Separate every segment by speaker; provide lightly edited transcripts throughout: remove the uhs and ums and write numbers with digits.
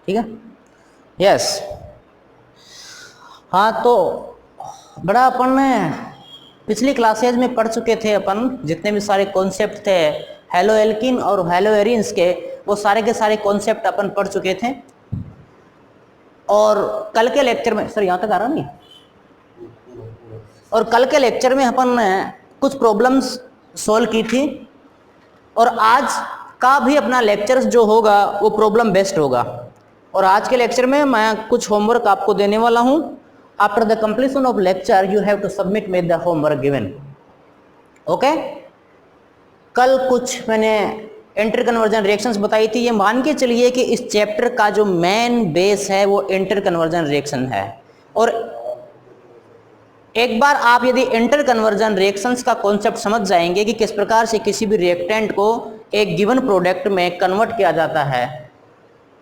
Speaker 1: ठीक है, यस। हाँ, तो बड़ा अपन पिछली क्लासेज में पढ़ चुके थे अपन, जितने भी सारे कॉन्सेप्ट थे हेलो एल्किन और हेलो एरिन्स के, वो सारे के सारे कॉन्सेप्ट अपन पढ़ चुके थे। और कल के लेक्चर में, सर यहाँ तक आ रहा नहीं, और कल के लेक्चर में अपन कुछ प्रॉब्लम्स सॉल्व की थी, और आज का भी अपना लेक्चर जो होगा वो प्रॉब्लम बेस्ड होगा। और आज के लेक्चर में मैं कुछ होमवर्क आपको देने वाला हूँ। After the completion of lecture you have to submit with the homework given. Okay, कल कुछ मैंने इंटर कन्वर्जन रिएक्शंस बताई थी। ये मान के चलिए कि इस चैप्टर का जो मेन बेस है वो इंटर कन्वर्जन रिएक्शन है। और एक बार आप यदि इंटर कन्वर्जन रिएक्शंस का कॉन्सेप्ट समझ जाएंगे कि किस प्रकार से किसी भी रिएक्टेंट को एक गिवन प्रोडक्ट में कन्वर्ट किया जाता है,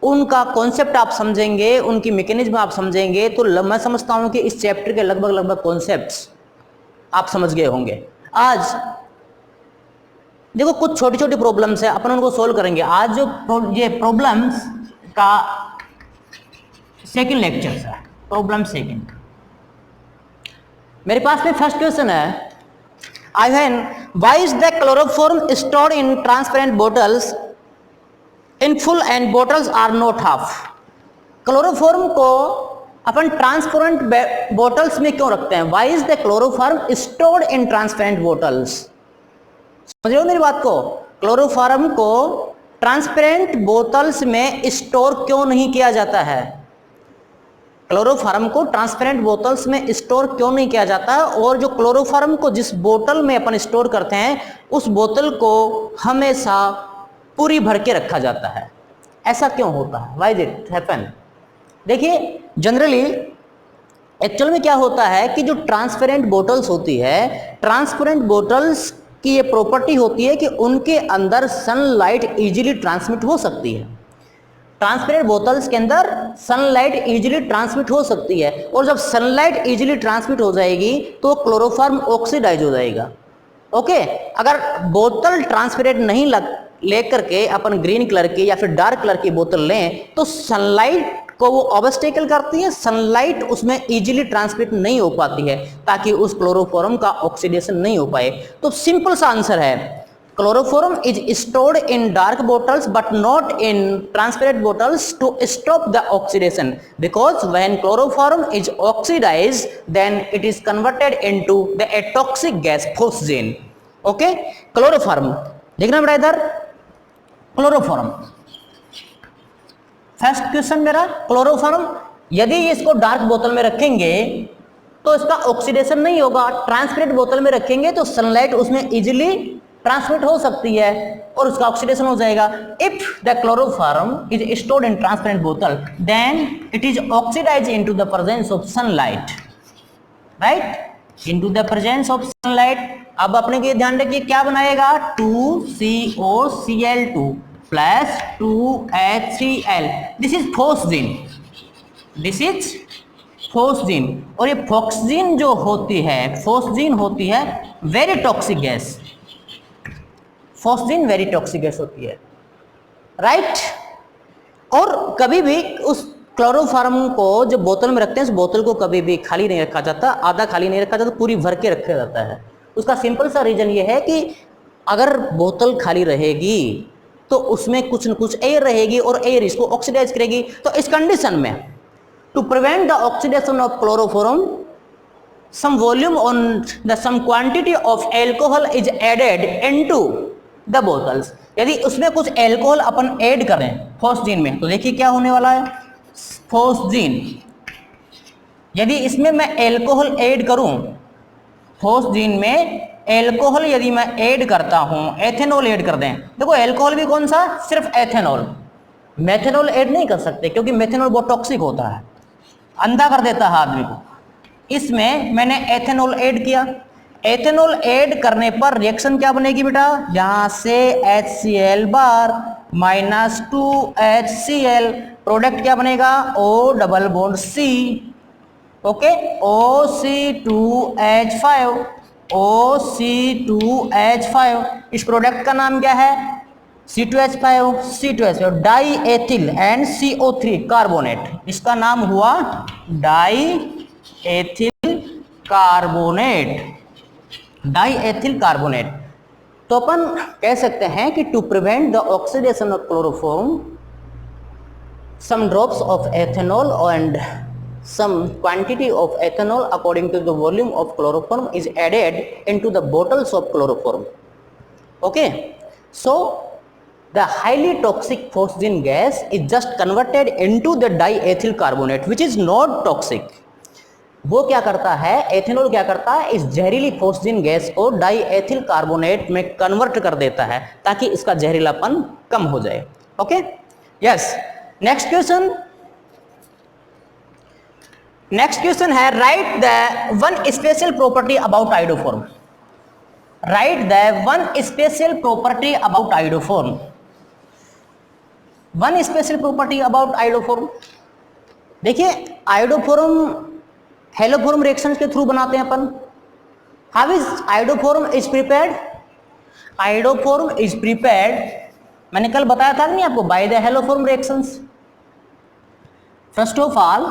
Speaker 1: उनका कॉन्सेप्ट आप समझेंगे, उनकी मैकेनिज्म आप समझेंगे, तो मैं समझता हूं कि इस चैप्टर के लगभग कॉन्सेप्ट्स आप समझ गए होंगे। आज देखो कुछ छोटी छोटी प्रॉब्लम्स है, अपन उनको सोल्व करेंगे। आज जो ये प्रॉब्लम्स का सेकंड लेक्चर है, प्रॉब्लम सेकंड। मेरे पास में फर्स्ट क्वेश्चन है, Ivan, why is the chloroform stored in transparent bottles in full and bottles are not half? Chloroform को अपन ट्रांसपेरेंट बोटल्स में क्यों रखते हैं? Why is the chloroform stored in transparent bottles? समझ रहे हो मेरी बात को? क्लोरोफॉर्म को ट्रांसपेरेंट बोतल्स में स्टोर क्यों नहीं किया जाता है? क्लोरोफॉर्म को ट्रांसपेरेंट बोतल्स में स्टोर क्यों नहीं किया जाता? और जो क्लोरोफॉर्म को जिस बोतल में अपन स्टोर करते हैं उस बोतल को हमेशा पूरी भर के रखा जाता है, ऐसा क्यों होता है? Why did it happen? देखिए, जनरली एक्चुअल में क्या होता है कि जो ट्रांसपेरेंट बोतल्स होती है, ट्रांसपेरेंट बोतल्स की ये प्रॉपर्टी होती है कि उनके अंदर सनलाइट इजीली ट्रांसमिट हो सकती है। ट्रांसपेरेंट बोतल्स के अंदर सनलाइट इजीली ट्रांसमिट हो सकती है, और जब सनलाइट इजीली ट्रांसमिट हो जाएगी तो क्लोरोफॉर्म ऑक्सीडाइज हो जाएगा। ओके, अगर बोतल ट्रांसपेरेंट नहीं लेकर के अपन ग्रीन कलर की या फिर डार्क कलर की बोतल लें तो सनलाइट को वो ऑब्स्टेकल करती है, सनलाइट उसमें इजीली ट्रांसमिट नहीं हो पाती है, ताकि उस क्लोरोफॉर्म का ऑक्सीडेशन नहीं हो पाए। तो सिंपल सा आंसर है, chloroform is stored in dark bottles but not in transparent bottles to stop the oxidation, because when chloroform is oxidized then it is converted into the a toxic gas phosgene. Okay, chloroform देखना बेटा इधर, chloroform first question मेरा। Chloroform यदि इसको dark बोतल में रखेंगे तो इसका ऑक्सीडेशन नहीं होगा, ट्रांसपेरेंट बोतल में रखेंगे तो सनलाइट उसमें इजीली ट्रांसमिट हो सकती है और उसका ऑक्सीडेशन हो जाएगा। If the chloroform is stored in transparent बोतल then it is oxidise into the presence of sunlight, right, into the presence of sunlight. अब अपने के ध्यान रखिए क्या बनाएगा, 2COCl2 plus 2HCl, this is phosgene, this is phosgene. और ये फोस्जीन जो होती है, फोस्जीन होती है very toxic gas, phosgene very toxic gas होती है, राइट। और कभी भी उस क्लोरोफॉर्म को जो बोतल में रखते हैं, उस बोतल को कभी भी खाली नहीं रखा जाता, आधा खाली नहीं रखा जाता, पूरी भर के रखा जाता है। उसका सिंपल सा रीजन ये है कि अगर बोतल खाली रहेगी तो उसमें कुछ न कुछ एयर रहेगी और एयर इसको ऑक्सीडाइज करेगी। तो इस कंडीशन में to prevent the oxidation of chloroform some volume on the some quantity of alcohol is added into the bottles। यदि उसमें कुछ एल्कोहल अपन ऐड करें फोस्जीन में तो देखिए क्या होने वाला है, फोस्जीन। यदि इसमें मैं एल्कोहल ऐड करूं, फोस्जीन में एल्कोहल यदि मैं ऐड करता हूं, एथेनॉल ऐड कर दें, देखो एल्कोहल भी कौन सा, सिर्फ एथेनॉल, मेथेनॉल ऐड नहीं कर सकते क्योंकि मेथेनॉल बहुत टॉक्सिक होता है, अंधा कर देता है आदमी को। इसमें मैंने एथेनॉल ऐड किया, एथेनॉल ऐड करने पर रिएक्शन क्या बनेगी बेटा, यहां से HCl बार माइनस 2HCl, प्रोडक्ट क्या बनेगा, O double bond C, okay, OC2H5, OC2H5। इस प्रोडक्ट का नाम क्या है, C2H5 C2H5 die ethyl and CO3 carbonate, इसका नाम हुआ diethyl carbonate, diethyl carbonate. तो अपन कह सकते हैं कि to prevent the oxidation of chloroform some drops of ethanol and some quantity of ethanol according to the volume of chloroform is added into the bottles of chloroform. Okay, so the highly toxic phosgene gas is just converted into the diethyl carbonate which is not toxic. वो क्या करता है, ethanol क्या करता है, इस जहरीली phosgene gas को डाईएथिल कार्बोनेट में कन्वर्ट कर देता है ताकि इसका जहरीलापन कम हो जाए। Okay, yes. Next question, next question है right the one special property about iodoform. Right the one special property about iodoform. One special property about iodoform. देखिए आयोडोफॉर्म हेलोफॉर्म रिएक्शन के थ्रू बनाते हैं अपन। How is iodoform is prepared? Iodoform is prepared, मैंने कल बताया था नहीं आपको, by the haloform reactions. First of all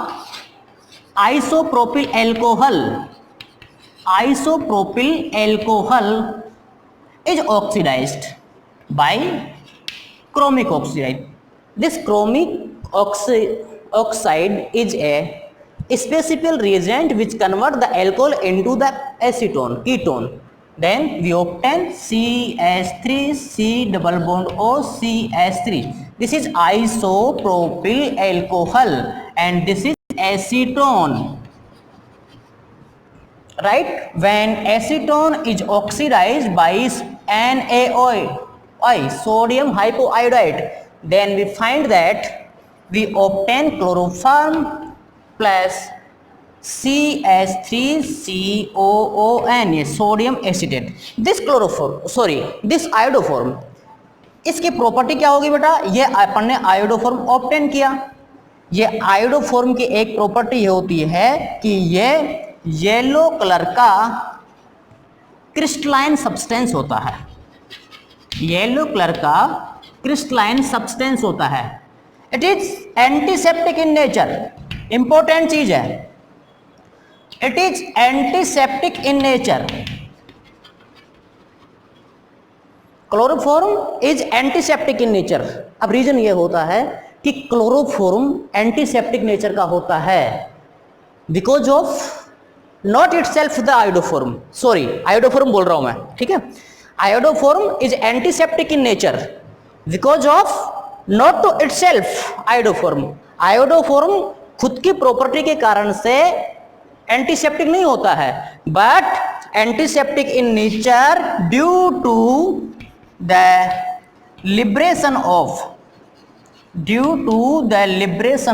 Speaker 1: isopropyl alcohol, isopropyl alcohol is oxidized by chromic oxide. This chromic oxide is a special reagent which convert the alcohol into the acetone ketone. Then we obtain CH3 C double bond O CH3. This is isopropyl alcohol and this is acetone. Right? When acetone is oxidized by NaOH, sodium hypoiodide, then we find that we obtain chloroform plus CH3COON, sodium acetate. This this iodoform, इसकी property क्या होगी बेटा? ये अपन ने iodoform obtain किया। ये iodoform की एक प्रॉपर्टी होती है कि ये येलो कलर का क्रिस्टलाइन सब्सटेंस होता है। येलो कलर का क्रिस्टलाइन सब्सटेंस होता है। It is antiseptic in nature, important चीज है, it is antiseptic in nature. Chloroform is antiseptic in nature. अब रीजन ये होता है कि क्लोरोफॉर्म एंटीसेप्टिक नेचर का होता है because of not itself the iodoform, sorry iodoform बोल रहा हूं मैं, ठीक है। Iodoform is antiseptic in nature because of not to itself iodoform. Iodoform खुद की प्रॉपर्टी के कारण से एंटीसेप्टिक नहीं होता है, but antiseptic in nature due to the liberation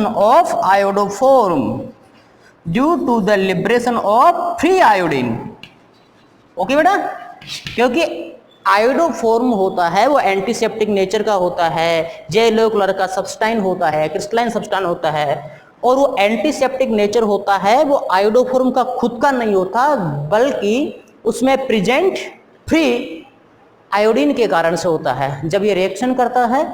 Speaker 1: of iodoform, due to the liberation of free iodine. Okay बेटा, क्योंकि आयोडोफॉर्म होता है वो एंटीसेप्टिक नेचर का होता है, येलो कलर का सब्सटाइन होता है, क्रिस्टलाइन सब्सटाइन होता है, और वो एंटीसेप्टिक नेचर होता है, वो आयोडोफॉर्म का खुद का नहीं होता बल्कि उसमें प्रेजेंट फ्री आयोडीन के कारण से होता है। जब ये रिएक्शन करता है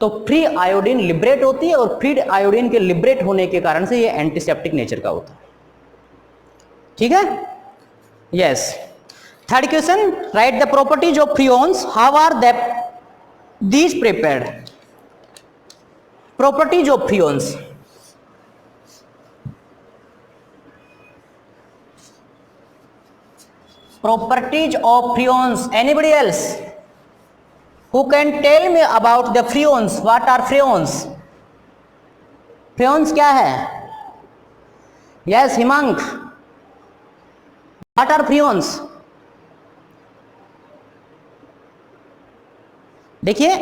Speaker 1: तो फ्री आयोडीन लिबरेट होती है और फ्री आयोडीन के लिबरेट होने के कारण से ये एंटीसेप्टिक नेचर का होता है। ठीक है, yes. Third question, write the properties of freons, how are these prepared? Properties of freons, properties of freons. Anybody else who can tell me about the freons? What are freons? Freons क्या है? Yes, Himang. What are freons? देखिए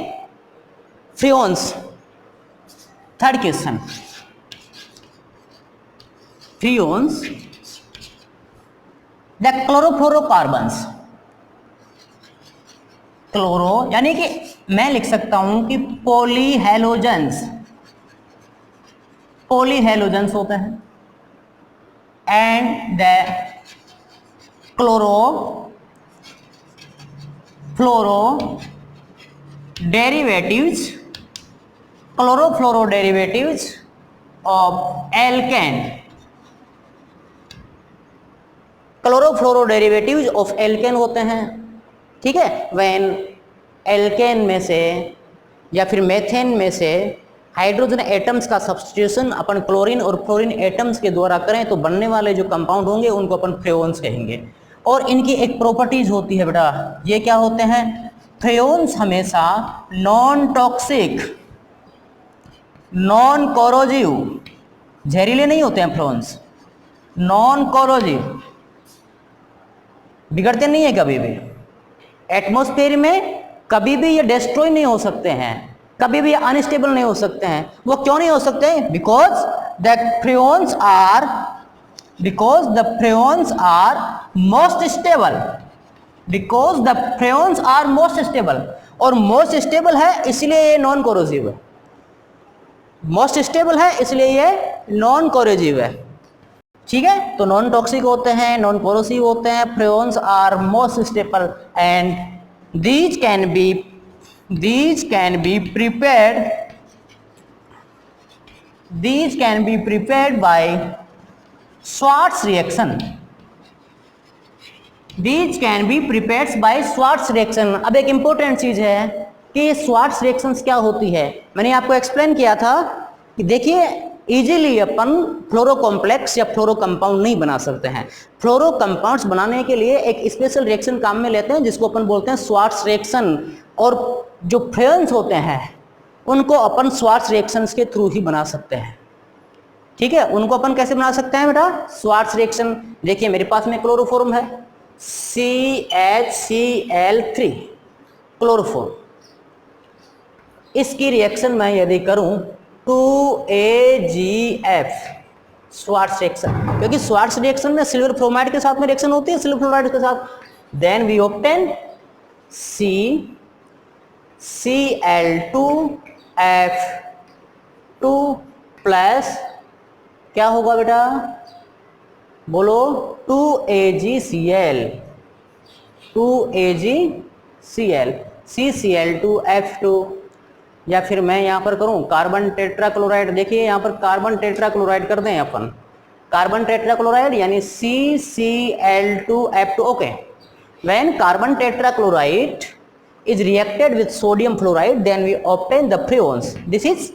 Speaker 1: freons, third question, freons the chlorofluorocarbons. Chloro यानी कि मैं लिख सकता हूं कि पॉलीहेलोजेंस, पॉलीहेलोजेंस होता है, and the chloro fluoro derivatives, chlorofluoro derivatives of alkene, chlorofluoro derivatives of alkene होते हैं, ठीक है। व्हेन एल्केन में से या फिर मेथेन में से हाइड्रोजन एटम्स का सब्स्टिट्यूशन अपन क्लोरीन और फ्लोरीन एटम्स के द्वारा करें तो बनने वाले जो कंपाउंड होंगे उनको अपन फ्रेओन्स कहेंगे। और इनकी एक प्रॉपर्टीज होती है बेटा, ये क्या होते हैं, फ्रेओन्स हमेशा नॉन टॉक्सिक, नॉन कोरोजिव, जहरीले नहीं होते हैं फ्रेओन्स, नॉन कोरोजिव, बिगड़ते नहीं है कभी भी, एटमॉस्फेयर में कभी भी ये डिस्ट्रॉय नहीं हो सकते हैं, कभी भी अनस्टेबल नहीं हो सकते हैं। वो क्यों नहीं हो सकते? Because the freons are most stable, because the freons are most stable, और मोस्ट स्टेबल है इसलिए ये नॉन कोरोजिव है, मोस्ट स्टेबल है इसलिए ये नॉन कोरोजिव है, ठीक है। तो नॉन टॉक्सिक होते हैं, नॉन कोरोसिव होते हैं, freons are most stable and these can be prepared by Schwarz reaction, these can be prepared by Schwarz reaction। अब एक इंपॉर्टेंट चीज है कि Schwarz reactions क्या होती है, मैंने आपको एक्सप्लेन किया था कि देखिए इजीली अपन फ्लोरो कॉम्प्लेक्स या फ्लोरो कंपाउंड नहीं बना सकते हैं। फ्लोरो कंपाउंड्स बनाने के लिए एक स्पेशल रिएक्शन काम में लेते हैं जिसको अपन बोलते हैं स्वार्ट्ज रिएक्शन, और जो फ्रेओन्स होते हैं उनको अपन स्वार्ट्ज रिएक्शंस के थ्रू ही बना सकते हैं, ठीक है। उनको अपन कैसे बना सकते हैं बेटा? Swarts reaction. देखिए मेरे पास में क्लोरोफॉर्म है, CHCl3 क्लोरोफॉर्म, इसकी रिएक्शन मैं यदि करूं 2AgF स्वार्ट्ज रिएक्शन, क्योंकि स्वार्ट्ज रिएक्शन में सिल्वर फ्लोराइड के साथ में रिएक्शन होती है, सिल्वर फ्लोराइड के साथ, then we obtain CCl2F2 plus क्या होगा बेटा, बोलो 2AgCl, CCl2F2, या फिर मैं यहां पर करूं कार्बन टेट्राक्लोराइड। देखिए यहां पर कार्बन टेट्राक्लोराइड कर दें अपन, कार्बन टेट्राक्लोराइड यानी CCl2F2, okay. When carbon tetrachloride is reacted with sodium fluoride, then we obtain the freons. This is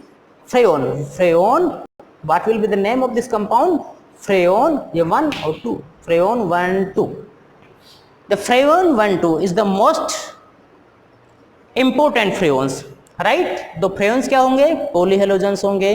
Speaker 1: freon. Freon, what will be the name of this compound? Freon, ये 1 और 2, freon 1 2। The freon 1 2 is the most important freons, right? तो फ्रेओन्स क्या होंगे? पॉलीहेलोजेंस होंगे,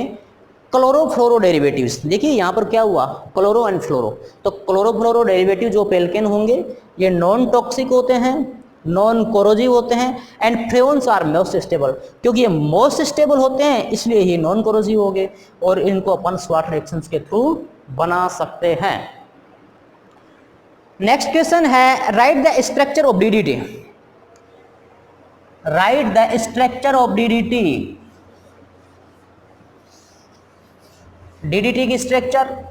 Speaker 1: chlorofluoro derivatives. देखिए यहाँ पर क्या हुआ, क्लोरो एंड फ्लोरो, तो क्लोरोफ्लोरो डेरिवेटिव जो पेल्केन होंगे ये नॉन टॉक्सिक होते हैं, नॉन कोरोजिव होते हैं, एंड फ्रेओन्स आर मोस्ट स्टेबल, क्योंकि ये मोस्ट स्टेबल होते हैं इसलिए ही नॉन कोरोजिव हो गए, और इनको अपन स्वार्ट्ज रिएक्शंस के थ्रू बना सकते हैं। नेक्स्ट क्वेश्चन है, right the structure of DDT, right the structure of DDT, DDT की structure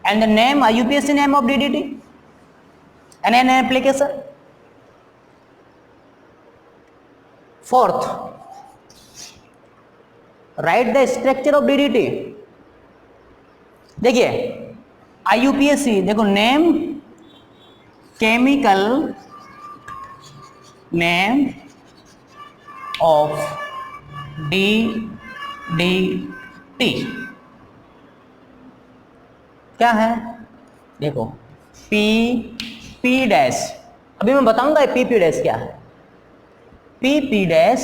Speaker 1: and the name, IUPAC name of DDT and an application। Fourth, right the structure of DDT। देखिए IUPAC, देखो name, chemical name of DDT क्या है? देखो P dash, अभी मैं बताऊंगा PP dash क्या है। PP dash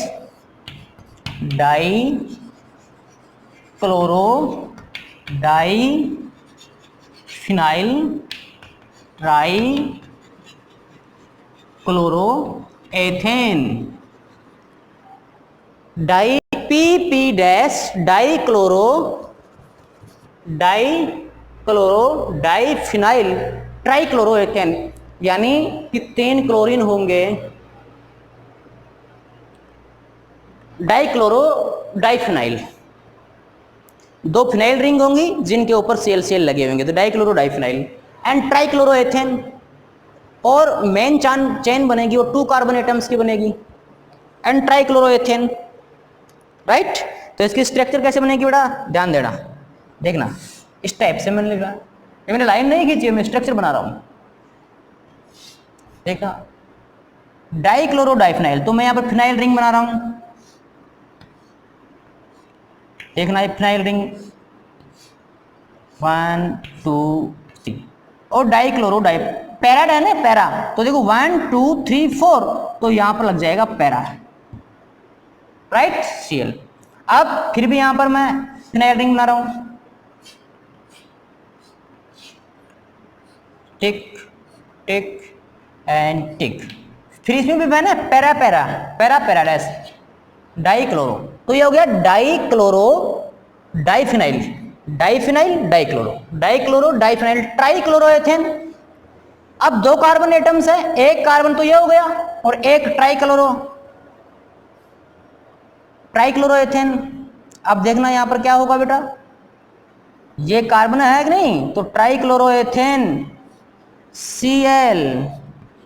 Speaker 1: di chloro di phenyl tri chloro ethane, di PP dash di chloro di phenyl tri chloro ethane, यानी कि 3 क्लोरीन होंगे, डाइक्लोरो डाइफिनाइल, 2 फिनाइल रिंग होंगी जिनके ऊपर CL लगे होंगे, तो डाइक्लोरो डाइफिनाइल एंड ट्राइक्लोरोएथेन, और मेन चेन बनेगी वो 2 कार्बन एटम्स की बनेगी, एंड ट्राइक्लोरोएथेन, राइट। तो इसकी स्ट्रक्चर कैसे बनेगी बेटा, ध्यान देना, देखना इस टाइप से मैंने लिखा, ये मैंने लाइन नहीं खींची, मैं स्ट्रक्चर बना रहा हूं, देखा। डाइक्लोरो डाइफिनाइल, तो मैं यहां पर फिनाइल रिंग बना रहा हूं, देखना ये फिनाइल रिंग 1 2 3, और डाइक्लोरो डाइ पैरा है ना, पैरा, तो देखो 1 2 3 4, तो यहां पर लग जाएगा पैरा, राइट, Cl। अब फिर भी यहां पर मैं फिनाइल रिंग बना रहा हूं, टिक टिक एंड टिक, फिर इसमें भी मैंने पैरा पैरा पैरा पैराडैस डाइक्लोरो, तो ये हो गया dichloro diphenyl, diphenyl dichloro, dichloro diphenyl trichloroethane. अब 2 कार्बन एटम्स है, एक कार्बन तो ये हो गया और एक ट्राइक्लोरोएथेन। अब देखना यहां पर क्या होगा बेटा, ये कार्बन है कि नहीं, तो ट्राइक्लोरोएथेन Cl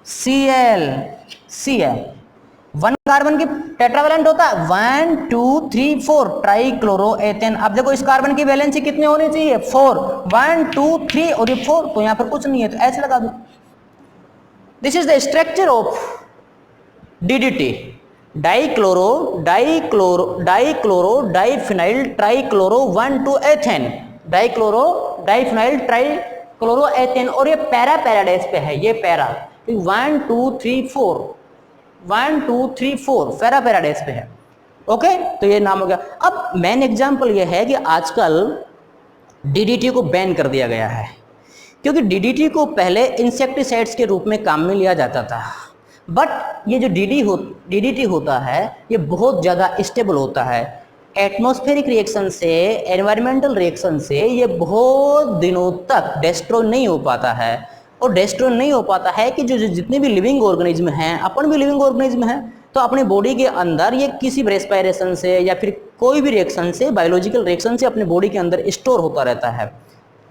Speaker 1: Cl Cl, 1 कार्बन की टेट्रावेलेंट होता है 1 2 3 4 ट्राइक्लोरोएथेन। अब देखो इस कार्बन की वैलेंसी कितनी होनी चाहिए, 4, 1 2 3 और ये 4, तो यहां पर कुछ नहीं है, तो ऐसे लगा दो। This is the structure of DDT, dichloro dichloro dichloro diphenyl trichloro 1 2 ethane, dichloro diphenyl trichloroethane, और ये पैरा पैराडाइस पे है, ये पैरा 1 2 3 4 1 2 3 4 पैरा पैराडाइस पे है, ओके। तो ये नाम हो गया। अब मेन एग्जांपल ये है कि आजकल DDT को बैन कर दिया गया है, क्योंकि DDT को पहले इंसेक्टिसाइड्स के रूप में काम में लिया जाता था, बट ये जो DDT होता है ये बहुत ज़्यादा स्टेबल होता है, एटमॉस्फेरिक रिएक्शन से, एनवायरमेंटल रिएक्शन से ये बहुत दिनों तक डिस्ट्रॉय नहीं हो पाता है, और डिस्ट्रॉय नहीं हो पाता है कि जो जितने भी लिविंग ऑर्गेनिज्म हैं, अपन भी लिविंग ऑर्गेनिज्म हैं, तो अपने बॉडी के अंदर ये किसी भी रेस्पिरेशन से या फिर कोई भी रिएक्शन से, बायोलॉजिकल रिएक्शन से अपने बॉडी के अंदर स्टोर होता रहता है,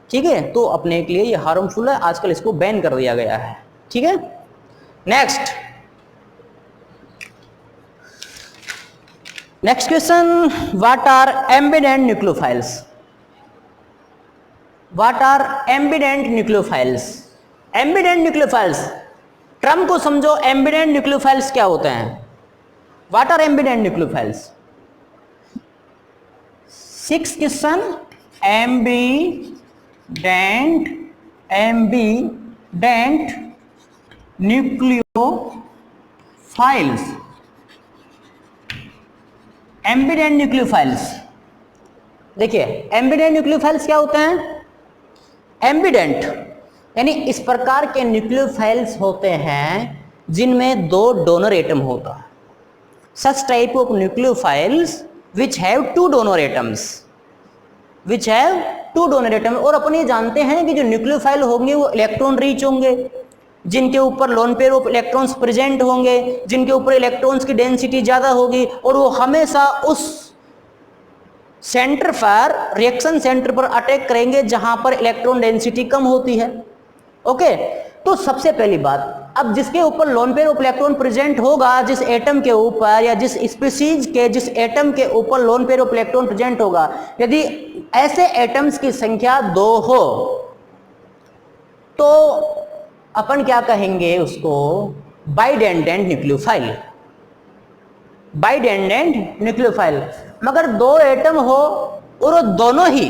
Speaker 1: ठीक है। तो अपने के लिए ये हार्मफुल है, आजकल इसको बैन कर दिया गया है, ठीक है। Next question, what are ambident nucleophiles, what are ambident nucleophiles. Ambident nucleophiles term को समझो, एम्बिडेंट न्यूक्लियोफाइल्स क्या होते हैं, what are ambident nucleophiles. 6 question, ambident nucleophiles, ambident nucleophiles. देखिए एम्बिडेंट न्यूक्लियोफाइल्स क्या होते हैं, एम्बिडेंट यानी इस प्रकार के न्यूक्लियोफाइल्स होते हैं जिनमें 2 डोनर एटम होता है, such type of nucleophiles which have 2 donor atoms, which have 2 donor atom. और अपन ये जानते हैं कि जो न्यूक्लियोफाइल होंगे वो इलेक्ट्रॉन रिच होंगे, जिनके ऊपर lone pair of electrons present होंगे, जिनके ऊपर इलेक्ट्रॉन्स की डेंसिटी ज्यादा होगी, और वो हमेशा उस सेंटर पर, रिएक्शन सेंटर पर अटैक करेंगे जहां पर इलेक्ट्रॉन डेंसिटी कम होती है, ओके। तो सबसे पहली बात, अब जिसके ऊपर lone pair of electron present होगा, जिस एटम के ऊपर या जिस स्पीसीज के जिस एटम के ऊपर lone pair of electron present होगा, यदि ऐसे एटम्स की संख्या 2 हो तो अपन क्या कहेंगे उसको, बाइडेंडेंट न्यूक्लियोफाइल, बाइडेंडेंट न्यूक्लियोफाइल। मगर 2 एटम हो और वो दोनों ही,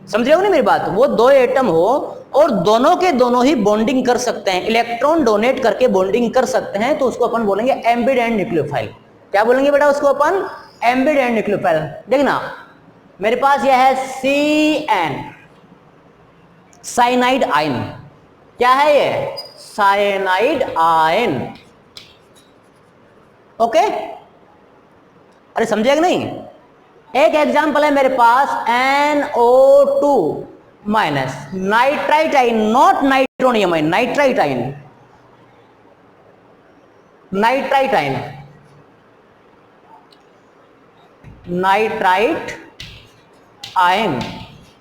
Speaker 1: समझ रहे हो ना मेरी बात, वो 2 एटम हो और दोनों के दोनों ही बॉन्डिंग कर सकते हैं, इलेक्ट्रॉन डोनेट करके बॉन्डिंग कर सकते हैं, तो उसको अपन बोलेंगे एम्बिडेंट न्यूक्लियोफाइल। क्या बोलेंगे बेटा उसको अपन, एम्बिडेंट न्यूक्लियोफाइल। देखना मेरे पास यह है CN, साइनाइड आयन, क्या है ये, साइनाइड आयन, ओके। अरे समझेगा नहीं। एक एग्जांपल है मेरे पास NO2 minus, nitrite ion, not nitronium ion, nitrite ion, nitrite ion, nitrite ion.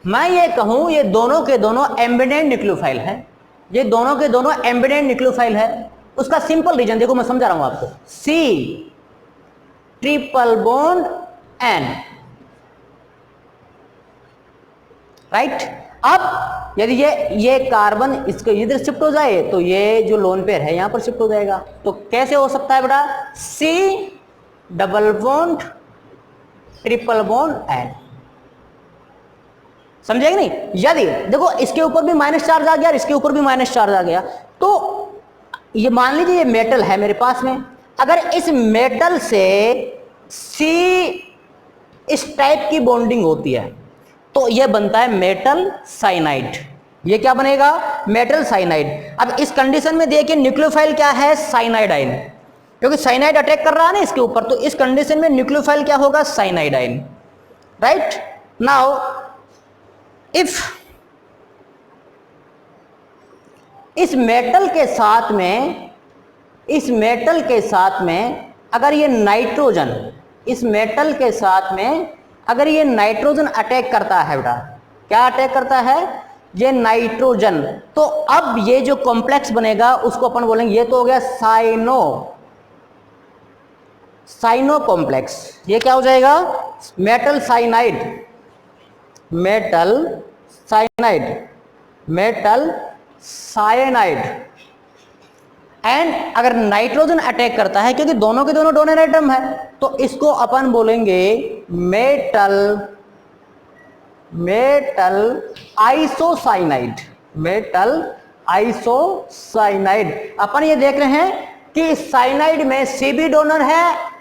Speaker 1: मैं ये कहूं ये दोनों के दोनों एम्बिडेंट न्यूक्लियोफाइल है, ये दोनों के दोनों एम्बिडेंट न्यूक्लियोफाइल है। उसका सिंपल रीजन देखो, मैं समझा रहा हूं आपको। C triple bond N, right. अब यदि ये कार्बन इसको इधर शिफ्ट हो जाए तो ये जो लोन पेयर है यहां पर शिफ्ट हो जाएगा। तो कैसे हो सकता है बेटा, C double bond triple bond N, समझे कि नहीं। यदि देखो इसके ऊपर भी माइनस चार्ज आ गया और इसके ऊपर भी माइनस चार्ज आ गया, तो ये मान लीजिए ये मेटल है मेरे पास में, अगर इस मेटल से सी इस टाइप की बॉन्डिंग होती है तो यह बनता है मेटल साइनाइड। ये क्या बनेगा, मेटल साइनाइड। अब इस कंडीशन में देखिए न्यूक्लियोफाइल क्या है, साइनाइड आयन, क्योंकि साइनाइड अटैक कर रहा है ना इसके ऊपर, तो इस कंडीशन में न्यूक्लियोफाइल क्या होगा, cyanide ion, right. Now if इस मेटल के साथ में अगर ये नाइट्रोजन, इस मेटल के साथ में अगर ये नाइट्रोजन अटैक करता है बेटा, क्या अटैक करता है, ये नाइट्रोजन, तो अब ये जो कॉम्प्लेक्स बनेगा उसको अपन बोलेंगे, ये तो हो गया साइनो कॉम्प्लेक्स। ये क्या हो जाएगा, metal cyanide, metal cyanide. And अगर नाइट्रोजन अटैक करता है, क्योंकि दोनों के दोनों डोनर एटम है, तो इसको अपन बोलेंगे मेटल आइसोसाइनाइड। अपन ये देख रहे हैं कि साइनाइड में सी भी डोनर है,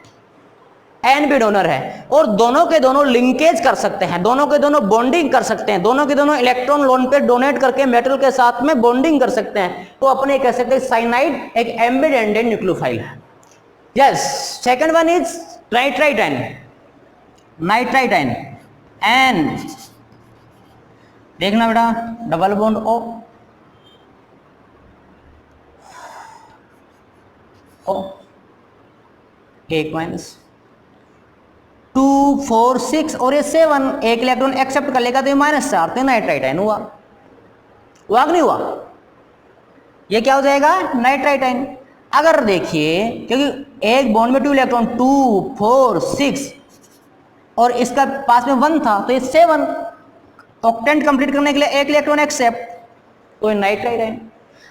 Speaker 1: एन भी डोनर है, और दोनों के दोनों लिंकेज कर सकते हैं, दोनों के दोनों बॉन्डिंग कर सकते हैं, दोनों के दोनों इलेक्ट्रॉन लोन पे डोनेट करके मेटल के साथ में बॉन्डिंग कर सकते हैं। तो अपने कह सकते हैं साइनाइड एक एम्बेडेड न्यूक्लियोफाइल है। Yes, second one is nitrite ion, N देखना बेटा, डबल बॉन्ड ओ एक माइनस 2 4 6 और ये 7, एक इलेक्ट्रॉन एक्सेप्ट कर लेगा तो ये -4, तो नाइट्राइट आयन हुआ कि नहीं हुआ, ये क्या हो जाएगा, नाइट्राइट आयन। अगर देखिए क्योंकि एक बॉन्ड में 2 इलेक्ट्रॉन, 2 4 6 और इसका पास में 1 था, तो ये 7, ऑक्टेंट कंप्लीट करने के लिए एक इलेक्ट्रॉन एक्सेप्ट, तो ये नाइट्राइट आयन।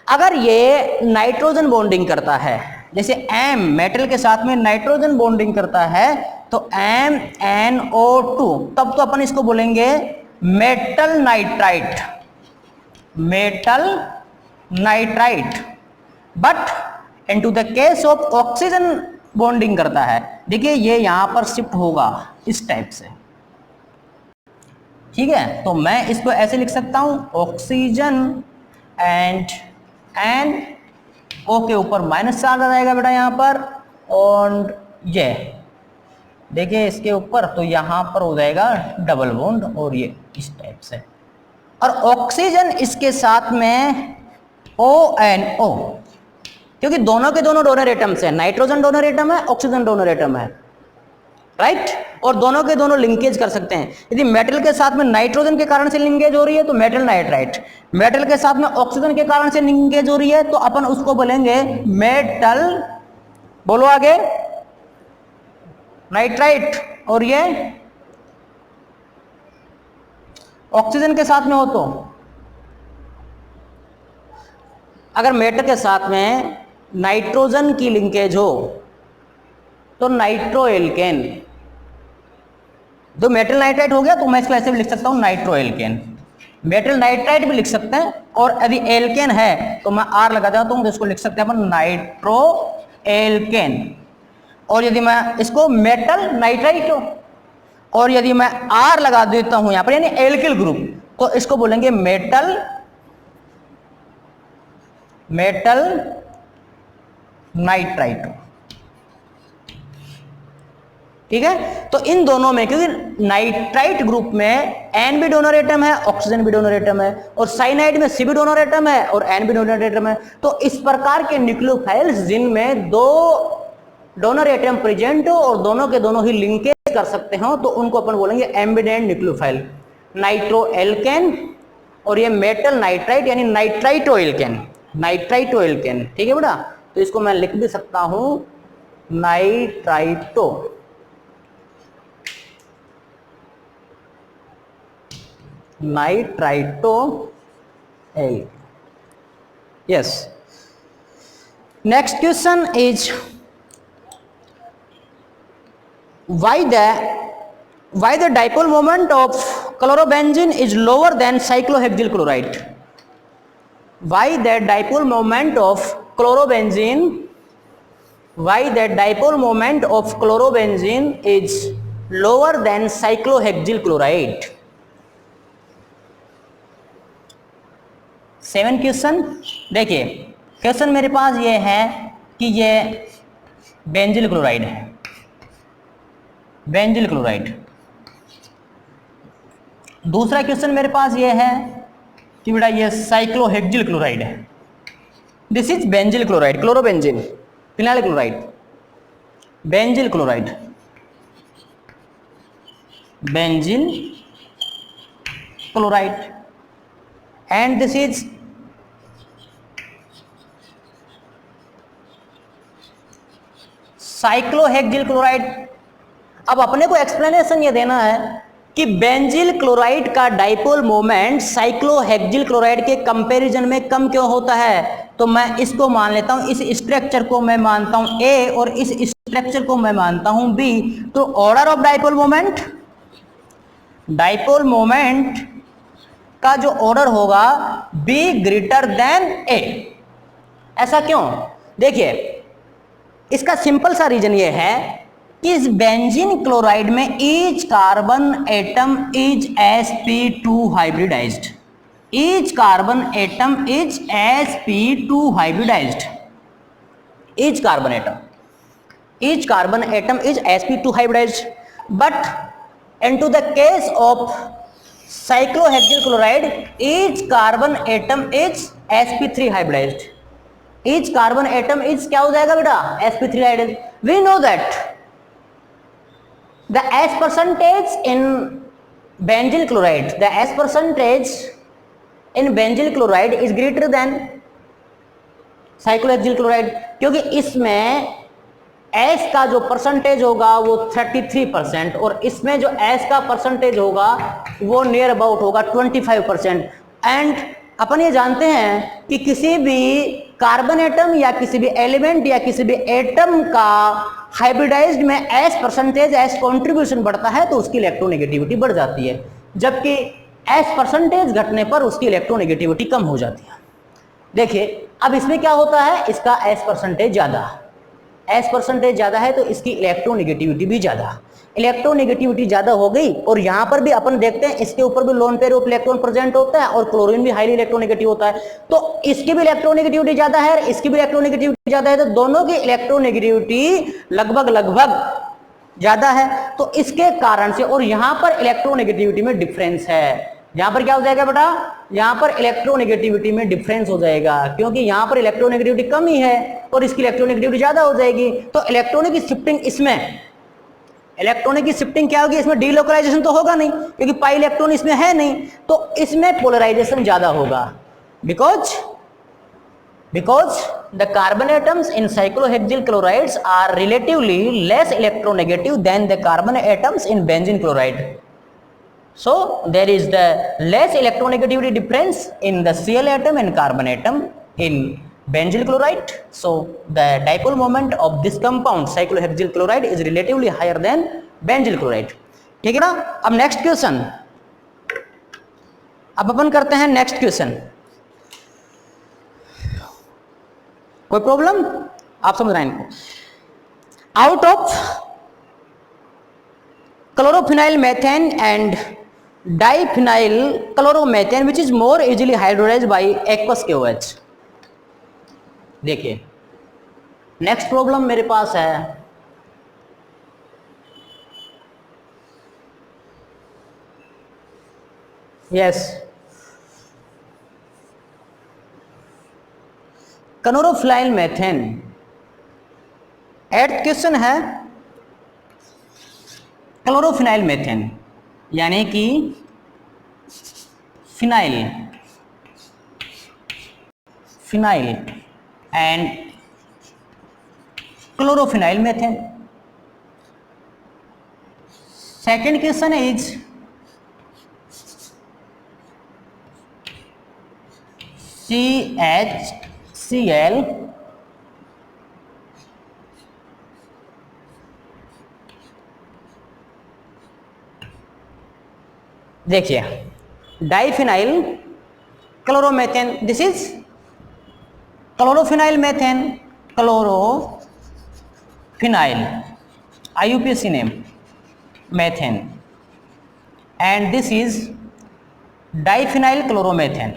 Speaker 1: अगर ये नाइट्रोजन बॉन्डिंग करता है, जैसे एम मेटल के साथ में नाइट्रोजन बॉन्डिंग करता है तो MnO2, तब तो अपन इसको बोलेंगे metal nitrite. But into the case of oxygen bonding करता है, देखिए ये यहां पर शिफ्ट होगा इस टाइप से, ठीक है। तो मैं इसको ऐसे लिख सकता हूं, ऑक्सीजन एंड एन ओ के ऊपर माइनस चार्ज आ जाएगा बेटा यहां पर, और ये देखिए इसके ऊपर, तो यहां पर हो जाएगा डबल बॉन्ड, और ये इस टाइप से। और ऑक्सीजन इसके साथ में ONO, क्योंकि दोनों के दोनों डोनर एटम्स है, नाइट्रोजन डोनर एटम है, ऑक्सीजन डोनर एटम है, राइट। और दोनों के दोनों लिंकेज कर सकते हैं। यदि मेटल के साथ में नाइट्रोजन के कारण से लिंकेज हो रही है तो मेटल नाइट्राइट, मेटल के साथ में ऑक्सीजन के कारण से लिंकेज हो रही है तो अपन उसको बोलेंगे मेटल, बोलो आगे, नाइट्राइट। और ये ऑक्सीजन के साथ में हो तो, अगर मेटल के साथ में नाइट्रोजन की लिंकेज हो तो नाइट्रोएल्केन, जो मेटल नाइट्राइट हो गया तो मैं इसको ऐसे भी लिख सकता हूं नाइट्रोएल्केन, मेटल नाइट्राइट भी लिख सकते हैं। और यदि एल्केन है तो मैं R लगा देता हूं तो इसको लिख सकते हैं अपन नाइट्रोएल्केन। और यदि मैं इसको मेटल नाइट्राइट हो, और यदि मैं R लगा देता हूं यहां पर यानी एल्किल ग्रुप, तो इसको बोलेंगे मेटल नाइट्राइट, ठीक है। तो इन दोनों में, क्योंकि नाइट्राइट ग्रुप में N भी डोनर एटम है, ऑक्सीजन भी डोनर एटम है, और साइनाइड में C भी डोनर एटम है और N भी डोनर एटम है, तो इस प्रकार के न्यूक्लियोफाइल्स जिनमें 2 डोनर एटम प्रेजेंट हो और दोनों के दोनों ही लिंकेज कर सकते हो, तो उनको अपन बोलेंगे एम्बिडेंट न्यूक्लियोफाइल, नाइट्रोएल्केन। और ये मेटल नाइट्राइट यानी नाइट्राइटोएल्केन, ठीक है बेटा। तो इसको मैं लिख भी सकता हूं nitrito, nitritoyl. Yes. Next question is why the dipole moment of chlorobenzene is lower than cyclohexyl chloride? Why the dipole moment of chlorobenzene is lower than cyclohexyl chloride? 7 question. देखिए क्वेश्चन मेरे पास ये है कि ये बेंजिल क्लोराइड है, benzyl chloride. दूसरा question मेरे पास ये है कि बेटा ये साइक्लोहेक्सिल क्लोराइड है. This is benzyl chloride, chlorobenzene, phenyl chloride, benzyl chloride, benzyl chloride, and this is cyclohexyl chloride. अब अपने को एक्सप्लेनेशन ये देना है कि बेंजिल क्लोराइड का डाइपोल मोमेंट साइक्लोहेक्सिल क्लोराइड के कंपैरिजन में कम क्यों होता है. तो मैं इसको मान लेता हूं, इस स्ट्रक्चर को मैं मानता हूं ए और इस स्ट्रक्चर को मैं मानता हूं बी. तो ऑर्डर ऑफ डाइपोल मोमेंट का जो ऑर्डर होगा बी ग्रेटर देन ए. ऐसा क्यों? देखिए इसका सिंपल सा रीजन ये है कि इस बेंजीन क्लोराइड में each carbon atom is sp2 hybridised. Each carbon atom is sp2 hybridised. Each carbon atom is sp2 hybridised. But into the case of cyclohexyl chloride each carbon atom is sp3 hybridized. each carbon atom is क्या हो जाएगा बेटा? sp3 hybridized. we know that the S percentage in benzyl chloride, the S percentage in benzyl chloride is greater than cyclohexyl chloride, क्योंकि इसमें S का जो percentage होगा वो 33% और इसमें जो S का परसेंटेज होगा वो नियर अबाउट होगा 25%. एंड अपन ये जानते हैं कि किसी भी कार्बन एटम या किसी भी एलिमेंट या किसी भी एटम का हाइब्रिडाइज्ड में S परसेंटेज, S कॉन्ट्रीब्यूशन बढ़ता है तो उसकी इलेक्ट्रोनेगेटिविटी बढ़ जाती है, जबकि S परसेंटेज घटने पर उसकी इलेक्ट्रोनेगेटिविटी कम हो जाती है. देखिए अब इसमें क्या होता है, इसका S परसेंटेज ज़्यादा है तो इसकी इलेक्ट्रोनेगेटिविटी भी ज़्यादा. इलेक्ट्रोनेगेटिविटी ज़्यादा हो गई और यहाँ पर भी अपन देखते हैं इसके ऊपर भी lone pair of electron present होता है और क्लोरीन भी हाईली इलेक्ट्रोनेगेटिव होता है. तो इसकी भी इलेक्ट्रोनेगेटिविटी ज़्यादा है, इसकी भी इलेक्ट्रोनेगेटिविटी ज़्यादा है, तो दोनों की इलेक्ट्रोनेगेटिविटी लगभग ज़्यादा है. तो इसके कारण से और यहाँ पर इलेक्ट्रोनेगेटिविटी में डिफरेंस है. यहाँ पर क्या हो जाएगा बेटा? यहाँ पर इलेक्ट्रोनेगेटिविटी में डिफरेंस हो जाएगा, क्योंकि यहाँ पर इलेक्ट्रोनेगेटिविटी कम ही है और इसकी इलेक्ट्रोनेगेटिविटी ज्यादा हो जाएगी. तो इलेक्ट्रॉनिक की शिफ्टिंग, इसमें इलेक्ट्रॉनिक की शिफ्टिंग क्या होगी? इसमें डीलोकलाइजेशन तो होगा नहीं क्योंकि पाई इलेक्ट्रॉन इसमें है नहीं, तो इसमें पोलराइजेशन ज्यादा होगा. Because the carbon atoms in cyclohexyl chlorides are relatively less electronegative than the carbon atoms in benzene chloride. So there is the less electronegativity difference in the Cl atom and carbon atom in benzyl chloride. So the dipole moment of this compound cyclohexyl chloride is relatively higher than benzyl chloride. ठीक है ना? अब next question, अब अपन करते हैं next question. कोई problem? आप समझ रहे हैं इनको? आउट ऑफ chloropheniल methane and diphenyl chloromethane which is more easily hydrolyzed by aqueous KOH. देखिए नेक्स्ट प्रॉब्लम मेरे पास है, yes, chlorophenyl methane. Eight question है क्लोरोफिनाइल मेथेन यानी कि phenyl and chlorophenyl methane. Second question is CHCl देखिए diphenyl chloromethane, this is chlorophenyl methane, chlorophenyl IUPAC name methane, and this is diphenyl chloromethane,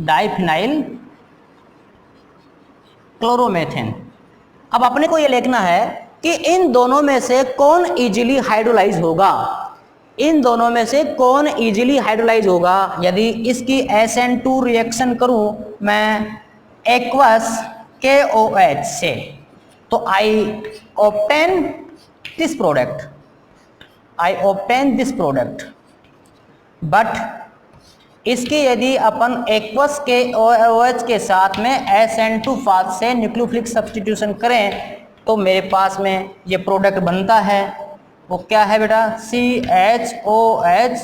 Speaker 1: diphenyl chloromethane. अब अपने को ये लिखना है कि इन दोनों में से कौन इजीली हाइड्रोलाइज होगा, इन दोनों में से कौन इजीली हाइड्रोलाइज होगा। यदि इसकी SN2 रिएक्शन करूं मैं एक्वस KOH से, तो आई ऑब्टेन दिस प्रोडक्ट, बट इसकी यदि अपन एक्वस के OH के साथ में SN2 फास्ट से न्यूक्लियोफिलिक सब्स्टिट्यूशन करें तो मेरे पास में ये प्रोडक्ट बनता है। वो क्या है बेटा, CHOH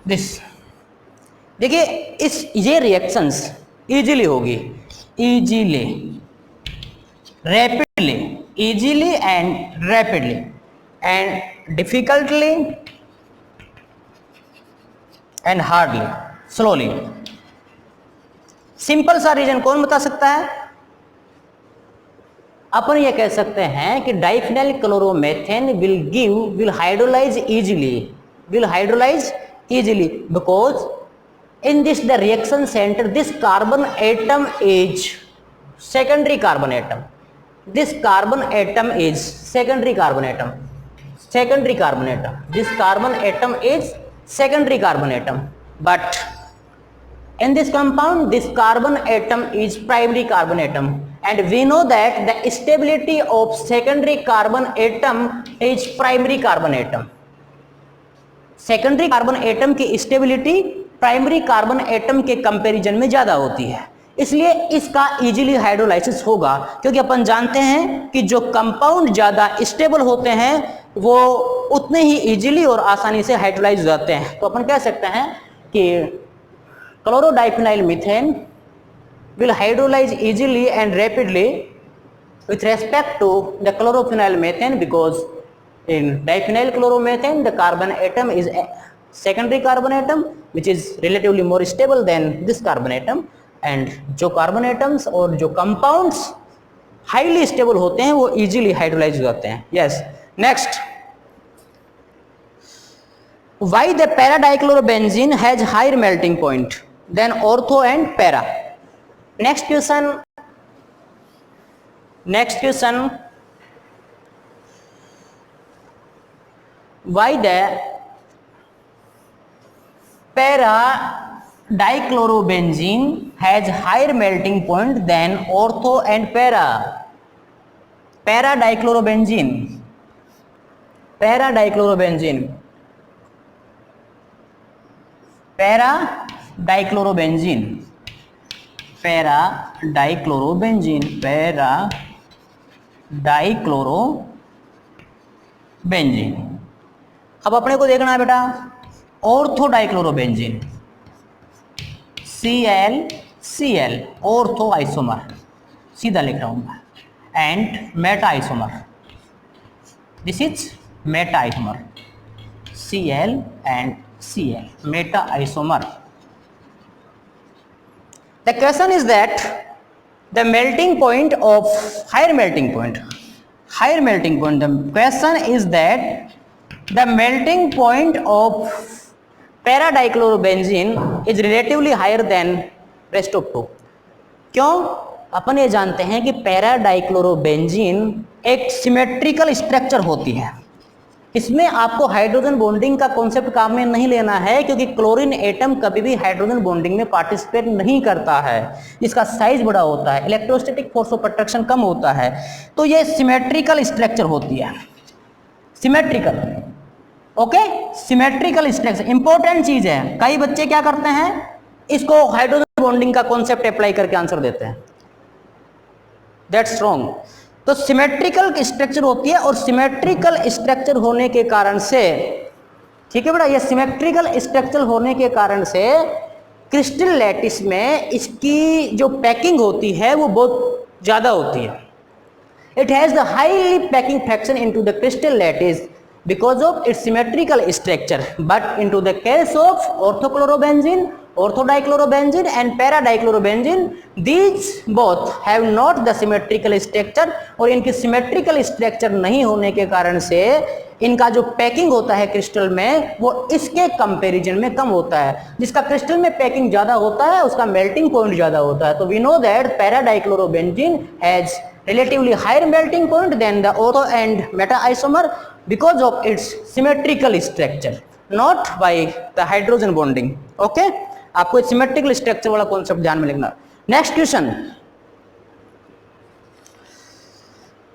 Speaker 1: दिस। देखिए ये रिएक्शंस इजीली होगी, easily, rapidly, easily and rapidly, and difficultly and hardly, slowly. Simple सा रीजन कौन बता सकता है? अपन ये कह सकते हैं कि diphenyl chloromethane will hydrolyse easily because in this the reaction center this carbon atom is secondary carbon atom, this carbon atom is secondary carbon atom, this carbon atom is secondary carbon atom, but in this compound this carbon atom is primary carbon atom, and we know that the stability of secondary carbon atom is primary carbon atom, secondary carbon atom की stability primary carbon atom के comparison में ज्यादा होती है, इसलिए इसका easily hydrolysis होगा। क्योंकि अपन जानते हैं कि जो कंपाउंड ज्यादा स्टेबल होते हैं वो उतने ही इजीली और आसानी से हाइड्रोलाइज हो जाते हैं। तो अपन कह सकते हैं कि chlorodiphenyl methane will hydrolyse easily and rapidly with respect to the chlorophenyl methane, because in diphenyl chloromethane the carbon atom is a secondary carbon atom which is relatively more stable than this carbon atom, and जो carbon atoms और जो compounds highly stable होते हैं वो easily hydrolyze हो जाते हैं। yes, next, why the para dichlorobenzene has higher melting point than ortho and para? next question, why the para dichlorobenzene has higher melting point than ortho and para? para dichlorobenzene para dichlorobenzene अब अपने को देखना है बेटा ortho dichlorobenzene ClCl ortho isomer, सीधा लिख रहा हूं मैं, and Meta isomer, this is Meta isomer, Cl and Cl Meta isomer. The question is that the melting point of higher melting point, the question is that the melting point of para dichlorobenzene is relatively higher than rest of two। क्यों? अपन ये जानते हैं कि para dichlorobenzene एक symmetrical structure होती है, इसमें आपको हाइड्रोजन बॉन्डिंग का कॉन्सेप्ट काम में नहीं लेना है, क्योंकि क्लोरीन एटम कभी भी हाइड्रोजन बॉन्डिंग में पार्टिसिपेट नहीं करता है, इसका साइज बड़ा होता है, इलेक्ट्रोस्टैटिक फोर्स ऑफ अट्रैक्शन कम होता है, तो ये सिमेट्रिकल स्ट्रक्चर होती है, symmetrical, okay, symmetrical structure important चीज है। कई बच्चे क्या करते हैं, इसको हाइड्रोजन बॉन्डिंग का कॉन्सेप्ट अप्लाई करके आंसर देते हैं, दैट्स रॉन्ग। तो सिमेट्रिकल स्ट्रक्चर होती है, और सिमेट्रिकल स्ट्रक्चर होने के कारण से, ठीक है बेटा, ये सिमेट्रिकल स्ट्रक्चर होने के कारण से क्रिस्टल लैटिस में इसकी जो पैकिंग होती है वो बहुत ज़्यादा होती है। It has the highly packing fraction into the crystal lattice because of its symmetrical structure, but into the case of orthochlorobenzene, orthodichlorobenzene and paradichlorobenzene, these both have not the symmetrical structure, और इनकी symmetrical structure नहीं होने के कारण से इनका जो packing होता है क्रिस्टल में वो इसके कंपैरिजन में कम होता है। जिसका क्रिस्टल में पैकिंग ज़्यादा होता है उसका मेल्टिंग पॉइंट ज़्यादा होता है। तो we know that paradichlorobenzene has relatively higher melting point than the ortho and meta isomer because of its symmetrical structure, not by the hydrogen bonding. Okay, आपको symmetrical structure वाला कॉन्सेप्ट ध्यान में लिखना। Next question,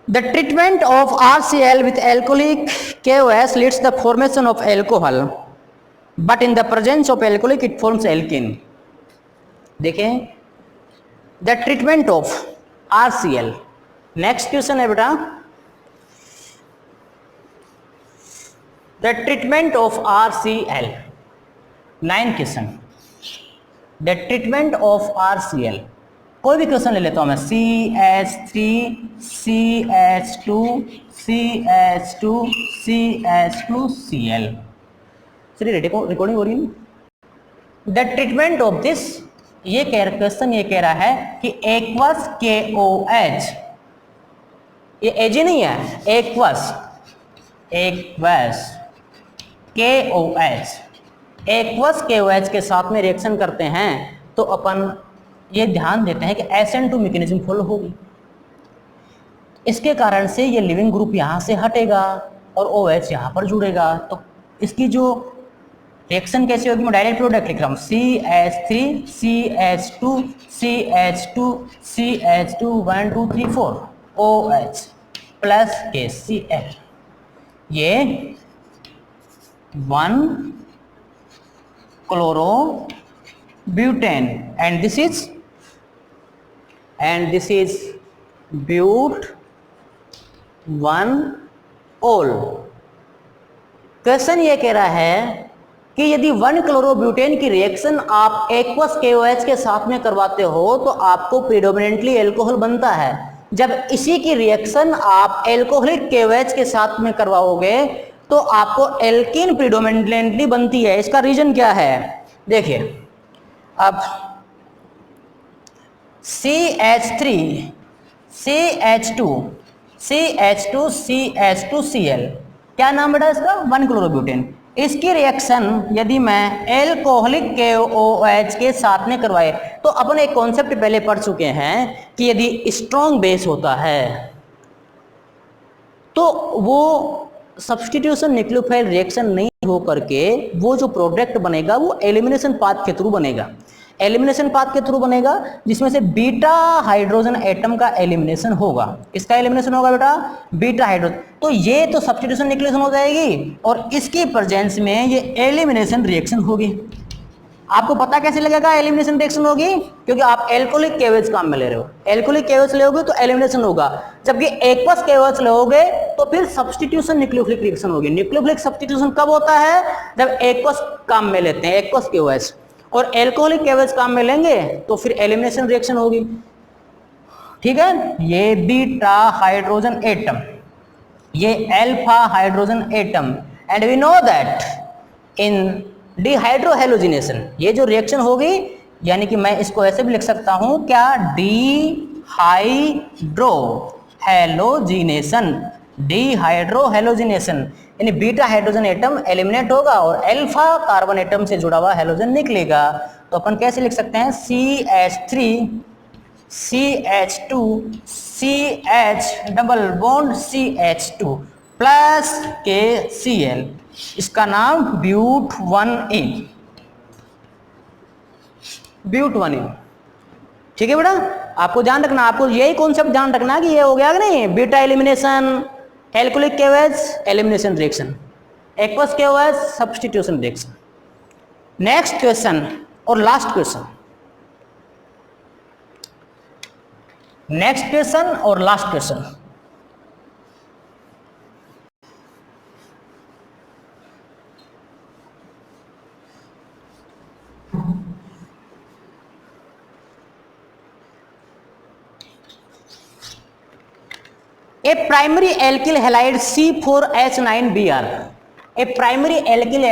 Speaker 1: the treatment of RCl with alcoholic KOH leads the formation of alcohol, but in the presence of alcoholic it forms alkene. देखें, the treatment of RCl, next question है बेटा, the treatment of RCl, 9 question, the treatment of RCl, कोई भी question ले लेता हूं मैं, CH3 CH2 CH2 CH2 Cl, चलिए रिकॉर्डिंग हो रही है। द ट्रीटमेंट ऑफ दिस, ये क्वेश्चन ये कह रहा है कि एक्वस KOH, ये एज नहीं है, एक्वस KOH, एक्वस KOH के साथ में रिएक्शन करते हैं तो अपन ये ध्यान देते हैं कि SN2 मैकेनिज्म फॉलो होगी। इसके कारण से ये लिविंग ग्रुप यहाँ से हटेगा और OH यहाँ पर जुड़ेगा। तो इसकी जो रिएक्शन कैसे होगी, मैं डायरेक्ट प्रोडक्ट लिख रहा हूँ, CH3 CH2 CH2 CH2 1 2 3 4 OH plus KCl, ये 1 chlorobutane and this is but 1 ol। Question ये कह रहा है कि यदि 1 क्लोरोब्यूटेन की रिएक्शन आप एक्वस KOH के साथ में करवाते हो तो आपको प्रीडोमिनेंटली अल्कोहल बनता है। जब इसी की रिएक्शन आप एल्कोहलिक KOH के साथ में करवाओगे तो आपको एल्कीन प्रीडोमिनेंटली बनती है। इसका रीजन क्या है, देखिए, अब CH3 CH2 CH2 CH2 Cl, क्या नाम बेटा इसका, 1 क्लोरोब्यूटेन। इसकी रिएक्शन यदि मैं एल्कोहलिक KOH के साथ में करवाए तो अपन एक कॉन्सेप्ट पहले पढ़ चुके हैं कि यदि स्ट्रॉन्ग बेस होता है तो वो सब्स्टिट्यूशन न्यूक्लियोफाइल रिएक्शन नहीं हो करके वो जो प्रोडक्ट बनेगा वो एलिमिनेशन पाथ के थ्रू बनेगा। एलिमिनेशन पाथ के थ्रू बनेगा जिसमें से बीटा हाइड्रोजन एटम का एलिमिनेशन होगा। किसका एलिमिनेशन होगा बेटा, बीटा हाइड्रोजन। तो ये तो सब्स्टिट्यूशन न्यूक्लिएशन हो जाएगी और इसकी प्रेजेंस में ये एलिमिनेशन रिएक्शन होगी। आपको पता कैसे लगेगा एलिमिनेशन रिएक्शन होगी, क्योंकि आप एल्कोहलिक KOH काम में ले रहे हो। एल्कोहलिक KOH लोगे तो एलिमिनेशन होगा, जबकि एक्वस KOH लोगे तो फिर सब्स्टिट्यूशन न्यूक्लियोफिलिक रिएक्शन होगी। न्यूक्लियोफिलिक सब्स्टिट्यूशन कब होता है, जब एक्वस काम में लेते हैं, एक्वस KOH, और एल्कोहलिक KOH काम में लेंगे तो फिर एलिमिनेशन रिएक्शन होगी। ठीक है, ये बीटा हाइड्रोजन एटम, ये alpha hydrogen atom, and we know that in dehydrohalogenation ये जो रिएक्शन होगी, यानी कि मैं इसको ऐसे भी लिख सकता हूं क्या, डिहाइड्रोहेलोजिनेशन, यानी बीटा हाइड्रोजन एटम एलिमिनेट होगा और अल्फा कार्बन एटम से जुड़ा हुआ हेलोजन निकलेगा। तो अपन कैसे लिख सकते हैं, CH3 CH2 CH double bond CH2 plus KCl, इसका नाम ब्यूट 1 1। ठीक है बेटा, आपको ध्यान रखना, आपको यही कॉन्सेप्ट ध्यान रखना कि ये हो गया कि नहीं, beta elimination, alcoholic KOH elimination reaction, aqueous KOH substitution reaction. Next question और लास्ट क्वेश्चन, नेक्स्ट क्वेश्चन और लास्ट क्वेश्चन, ए प्राइमरी एल्किल हैलाइड C4H9Br, ए प्राइमरी एल्किल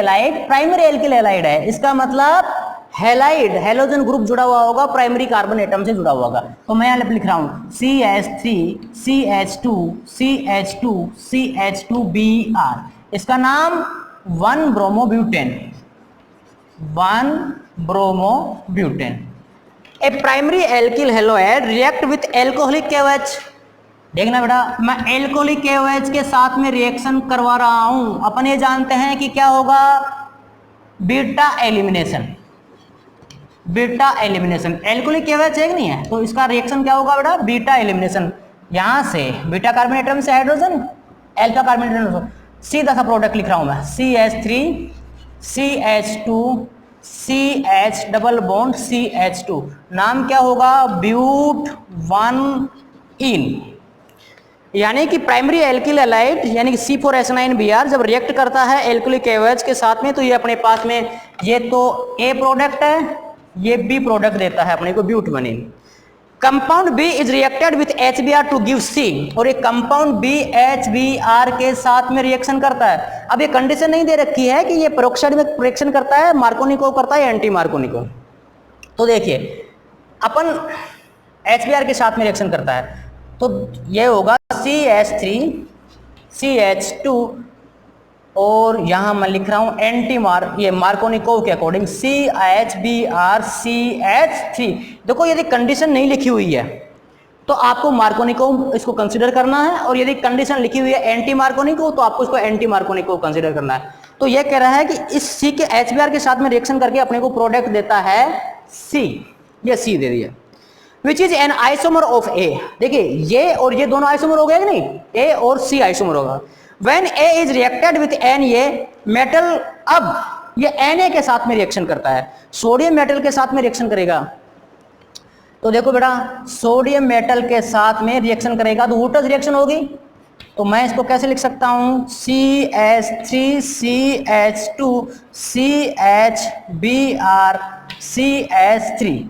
Speaker 1: हैलाइड है, इसका मतलब हैलाइड हैलोजन ग्रुप जुड़ा हुआ होगा, प्राइमरी कार्बन एटम से जुड़ा हुआ होगा। तो मैं यहाँ लिख रहा हूं CH3 CH2 CH2 CH2Br, इसका नाम one bromobutane. A primary alkyl halide react with alcoholic KOH। देखना बेटा, मैं एल्कोहलिक KOH के साथ में रिएक्शन करवा रहा हूं। अपन ये जानते हैं कि क्या होगा, बीटा एलिमिनेशन। एल्कोहलिक KOH है कि नहीं है, तो इसका रिएक्शन क्या होगा बेटा, बीटा एलिमिनेशन। यहां से बीटा कार्बन एटम से हाइड्रोजन, अल्फा कार्बन एटम, सीधा सा प्रोडक्ट लिख रहा हूं मैं, CH3 CH2 CH double bond CH2, नाम क्या होगा, ब्यूट 1-इन। यानी कि प्राइमरी एल्किल हैलाइड यानी कि C4H9Br जब रिएक्ट करता है एल्कोहलिक KOH के साथ में, तो ये अपने पास में ये तो A प्रोडक्ट है, ये B प्रोडक्ट देता है अपने को, but one ene. Compound B is reacted with HBr to give C, और ये कंपाउंड B HBr के साथ में रिएक्शन करता है। अब ये कंडीशन नहीं दे रखी है कि ये पेरोक्साइड में रिएक्शन करता है, मार्कोनिकोव करता है, एंटी मार्कोनिकोव। तो देखिए अपन HBr के साथ में रिएक्शन करता है, तो ये होगा CH3 CH2, और यहां मैं लिख रहा हूं ये मार्कोनिकोव के अकॉर्डिंग CHBr CH3। देखो यदि कंडीशन नहीं लिखी हुई है तो आपको मार्कोनिकोव इसको कंसीडर करना है, और यदि कंडीशन लिखी हुई है एंटी मार्कोनिकोव तो आपको इसको एंटी मार्कोनिकोव कंसीडर करना है। तो ये कह रहा है कि इस C के HBr के साथ में रिएक्शन करके अपने को प्रोडक्ट देता है C, ये C दे दिया, which is an isomer of A। देखिए ये और ये दोनों आइसोमर हो गए कि नहीं, A और C आइसोमर होगा। When A is reacted with Na, ये मेटल अब ये Na के साथ में रिएक्शन करता है, सोडियम मेटल के साथ में रिएक्शन करेगा। तो देखो बेटा, सोडियम मेटल के साथ में रिएक्शन करेगा तो वोल्टेज रिएक्शन होगी। तो मैं इसको कैसे लिख सकता हूं, CH3 CH2 CHBr CH3,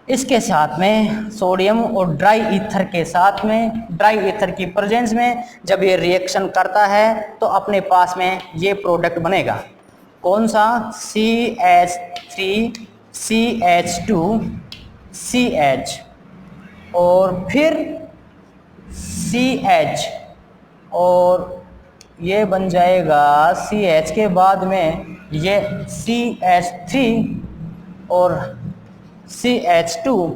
Speaker 1: इसके साथ में सोडियम और ड्राई ईथर के साथ में, ड्राई ईथर की प्रेजेंस में जब ये रिएक्शन करता है तो अपने पास में ये प्रोडक्ट बनेगा, कौन सा, CH3 CH2 CH और फिर CH, और ये बन जाएगा CH के बाद में ये CH3 और CH2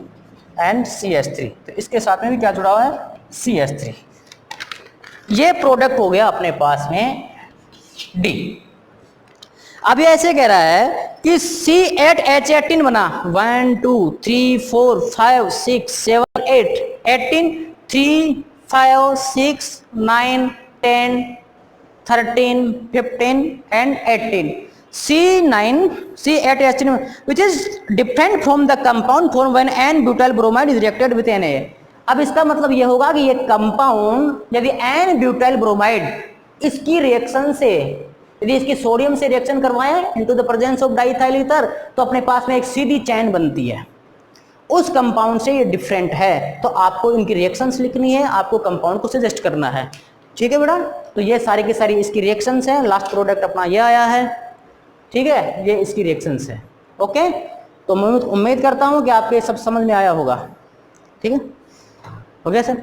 Speaker 1: एंड CH3, तो इसके साथ में भी क्या जुड़ा हुआ है, CH3। ये प्रोडक्ट हो गया अपने पास में D। अब ये ऐसे कह रहा है कि C8H18 बना, 1 2 3 4 5 6 7 8 18 3 5 6 9 10 13 15 and 18। C8H18 which is different from the compound formed when N-butyl bromide is reacted with Na। अब इसका मतलब ये होगा कि ये कंपाउंड यदि N-butyl bromide इसकी रिएक्शन से, यदि इसकी सोडियम से रिएक्शन करवाएं into the presence of diethyl ether, तो अपने पास में एक सीधी चैन बनती है, उस कंपाउंड से ये डिफरेंट है। तो आपको इनकी रिएक्शंस लिखनी है, आपको कंपाउंड को सजेस्ट करना है, ठीक है बेटा। तो ये सारी की सारी इसकी रिएक्शंस हैं, लास्ट प्रोडक्ट अपना ये आया है, ठीक है, ये इसकी रिएक्शंस है। ओके, तो मैं उम्मीद करता हूँ कि आपके सब समझ में आया होगा, ठीक है, हो गया सर।